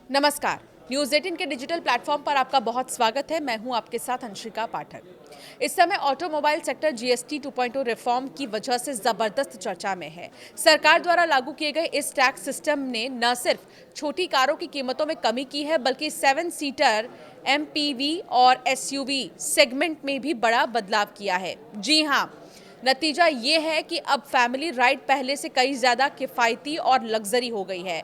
नमस्कार। न्यूज़ 18 के digital platform पर आपका बहुत स्वागत है। मैं हूं आपके साथ अंशिका पाठक। इस समय ऑटोमोबाइल सेक्टर जीएसटी 2.0 रिफॉर्म की वजह से जबरदस्त चर्चा में है। सरकार द्वारा लागू किए गए इस टैक्स सिस्टम ने न सिर्फ छोटी कारों की कीमतों में कमी की है, बल्कि 7 सीटर एमपीवी और एसयूवी सेगमेंट में भी बड़ा बदलाव किया है। जी हाँ, नतीजा ये है कि अब फैमिली राइड पहले से कई ज़्यादा किफ़ायती और लग्जरी हो गई है।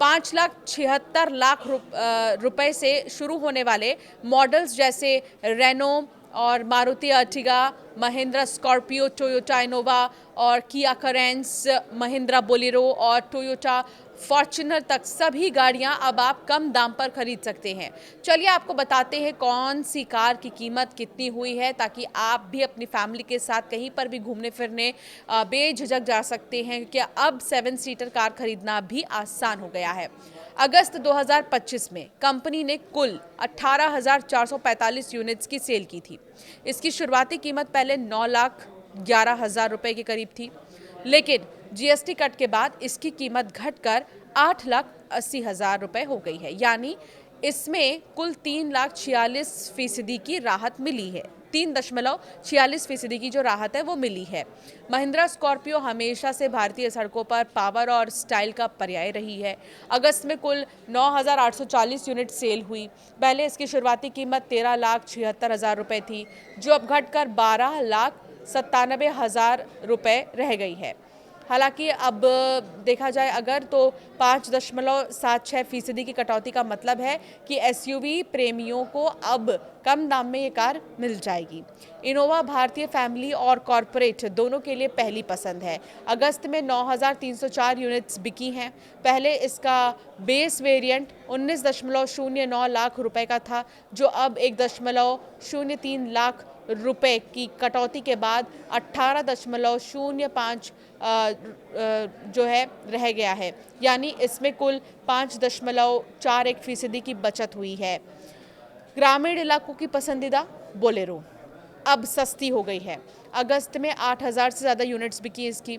5,76,00,000 रुपए से शुरू होने वाले मॉडल्स जैसे रेनो और Maruti Ertiga, Mahindra Scorpio, Toyota Innova और किया करेंस, महिंद्रा बोलेरो और टोयोटा फॉर्च्यूनर तक सभी गाड़ियां अब आप कम दाम पर खरीद सकते हैं। चलिए आपको बताते हैं कौन सी कार की कीमत कितनी हुई है, ताकि आप भी अपनी फैमिली के साथ कहीं पर भी घूमने फिरने बेझिझक जा सकते हैं कि अब 7 सीटर कार खरीदना भी आसान हो गया है। अगस्त 2025 में कंपनी ने कुल 18,445 यूनिट्स की सेल की थी। इसकी शुरुआती कीमत पहले 9,11,000 रुपए के करीब थी, लेकिन जीएसटी कट के बाद इसकी कीमत घटकर 8,80,000 रुपए हो गई है। यानी इसमें कुल 3,46% की राहत मिली है। 3.46% की जो राहत है वो मिली है। महिंद्रा स्कॉर्पियो हमेशा से भारतीय सड़कों पर पावर और स्टाइल का पर्याय रही है। अगस्त में कुल 9,840 यूनिट सेल हुई। पहले इसकी शुरुआती कीमत 13,76,000 रुपए थी, जो अब घटकर 12,97,000 रुपए रह गई है। हालांकि अब देखा जाए अगर तो 5.76% की कटौती का मतलब है कि एसयूवी प्रेमियों को अब कम दाम में ये कार मिल जाएगी। इनोवा भारतीय फैमिली और कॉरपोरेट दोनों के लिए पहली पसंद है। अगस्त में 9,304 यूनिट्स बिकी हैं। पहले इसका बेस वेरिएंट 19.09 लाख रुपए का था, जो अब 1.03 लाख रुपए की कटौती के बाद 18.05 जो है रह गया है। यानी इसमें कुल 5.41% की बचत हुई है। ग्रामीण इलाकों की पसंदीदा बोलेरो अब सस्ती हो गई है। अगस्त में 8,000 से ज़्यादा यूनिट्स बिकी इसकी।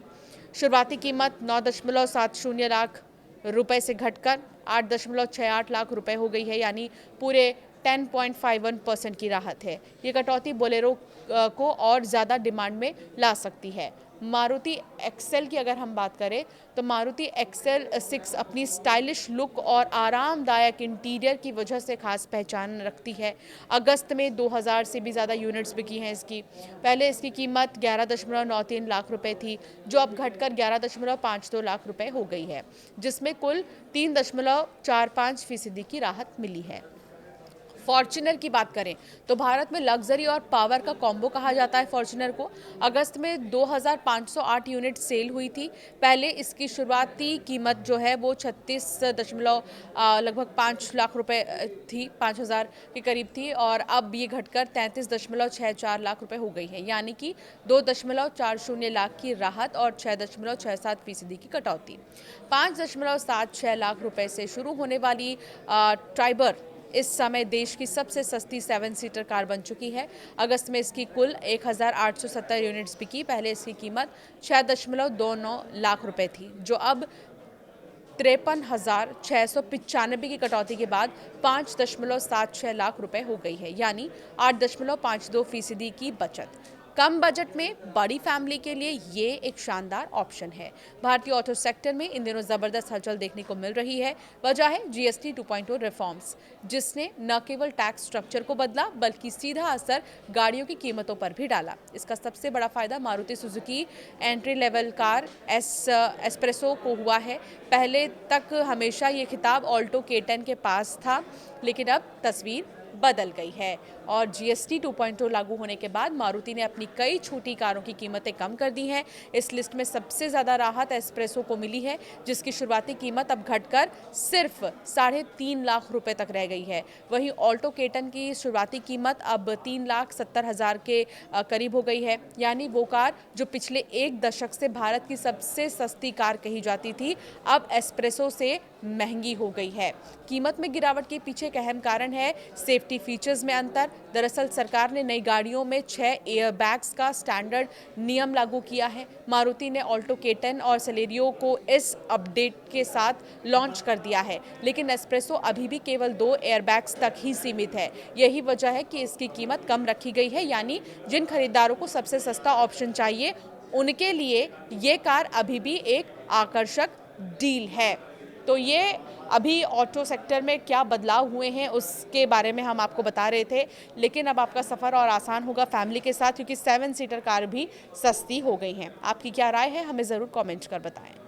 शुरुआती कीमत 9.70 लाख रुपए से घटकर 8.68 लाख रुपए हो गई है। यानी पूरे 10.51% की राहत है। ये कटौती बोलेरो को और ज़्यादा डिमांड में ला सकती है। मारुति एक्सेल की अगर हम बात करें तो मारुति एक्सेल 6 अपनी स्टाइलिश लुक और आरामदायक इंटीरियर की वजह से खास पहचान रखती है। अगस्त में 2,000 से भी ज़्यादा यूनिट्स बिकी हैं इसकी। पहले इसकी कीमत 11.93 लाख रुपए थी, जो अब घटकर 11.52 लाख रुपए हो गई है, जिसमें कुल 3.45% की राहत मिली है। फॉर्च्यूनर की बात करें तो भारत में लग्जरी और पावर का कॉम्बो कहा जाता है फॉर्च्यूनर को। अगस्त में 2,508 यूनिट सेल हुई थी। पहले इसकी शुरुआती कीमत जो है वो 36 दशमलव लगभग 5 लाख रुपए थी, 5,000 के करीब थी, और अब ये घटकर 33.64 लाख रुपए हो गई है। यानी कि 2.40 लाख की राहत और 6.67% की कटौती। 5.76 लाख रुपए से शुरू होने वाली ट्राइबर इस समय देश की सबसे सस्ती 7 सीटर कार बन चुकी है। अगस्त में इसकी कुल 1,870 यूनिट्स बिकी। पहले इसकी कीमत 6.29 लाख रुपए थी, जो अब 53,695 की कटौती के बाद 5.76 लाख रुपए हो गई है। यानी 8.52% की बचत। कम बजट में बड़ी फैमिली के लिए ये एक शानदार ऑप्शन है। भारतीय ऑटो सेक्टर में इन दिनों जबरदस्त हलचल देखने को मिल रही है। वजह है जीएसटी 2.0 रिफॉर्म्स, जिसने न केवल टैक्स स्ट्रक्चर को बदला, बल्कि सीधा असर गाड़ियों की कीमतों पर भी डाला। इसका सबसे बड़ा फायदा Maruti Suzuki entry level car espresso को हुआ है। पहले तक हमेशा ये खिताब ऑल्टो K10 के पास था, लेकिन अब तस्वीर बदल गई है और जीएसटी 2.0 लागू होने के बाद मारुति ने अपनी कई छोटी कारों की कीमतें कम कर दी हैं। इस लिस्ट में सबसे ज़्यादा राहत एस्प्रेसो को मिली है, जिसकी शुरुआती कीमत अब घटकर सिर्फ 3.5 लाख रुपए तक रह गई है। वहीं ऑल्टो K10 की शुरुआती कीमत अब 3,70,000 के करीब हो गई है। यानी वो कार जो पिछले एक दशक से भारत की सबसे सस्ती कार कही जाती थी, अब एस्प्रेसो से महंगी हो गई है। कीमत में गिरावट के पीछे एक अहम कारण है सेफ्टी सेफ्टी फीचर्स में अंतर। दरअसल सरकार ने नई गाड़ियों में 6 एयरबैग्स का स्टैंडर्ड नियम लागू किया है। मारुति ने ऑल्टो K10 और सेलेरियो को इस अपडेट के साथ लॉन्च कर दिया है, लेकिन एस्प्रेसो अभी भी केवल 2 एयरबैग्स तक ही सीमित है। यही वजह है कि इसकी कीमत कम रखी गई है, यानी जिन खरीदारों को सबसे सस्ता ऑप्शन चाहिए उनके लिए ये कार अभी भी एक आकर्षक डील है। तो ये अभी ऑटो सेक्टर में क्या बदलाव हुए हैं उसके बारे में हम आपको बता रहे थे, लेकिन अब आपका सफ़र और आसान होगा फैमिली के साथ, क्योंकि 7 सीटर कार भी सस्ती हो गई हैं। आपकी क्या राय है, हमें ज़रूर कमेंट कर बताएं।